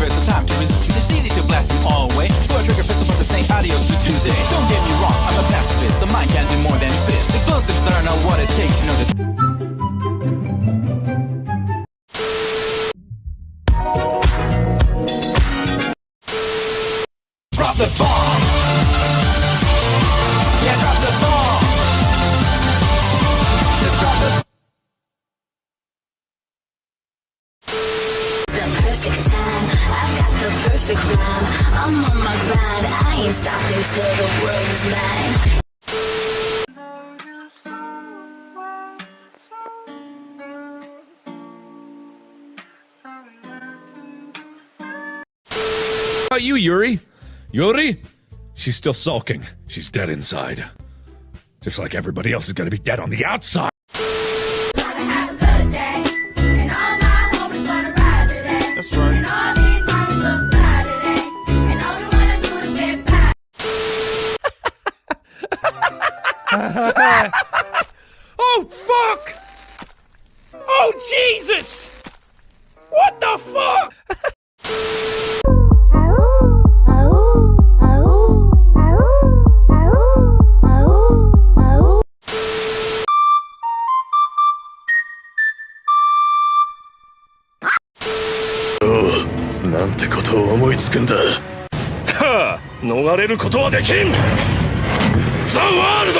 universe of time to resist you. It's easy to blast them all away. Pull a trigger pistol, but this ain't adios to today. Don't get me wrong, I'm a pacifist. The mind can do more than fist. Explosives are not what it takes, you know that. Drop the bomb. Yeah, drop the bomb. Just drop the. The perfect time, I've got the perfect rhyme. I'm on my grind, I ain't stopping till the world is mine. About you, Yuri? Yuri? She's still sulking. She's dead inside. Just like everybody else is gonna be dead on the outside. That's right. Oh, fuck! Oh, Jesus! What the fuck?!なんてことを思いつくんだ。はあ、逃れることはできん。ザ・ワールド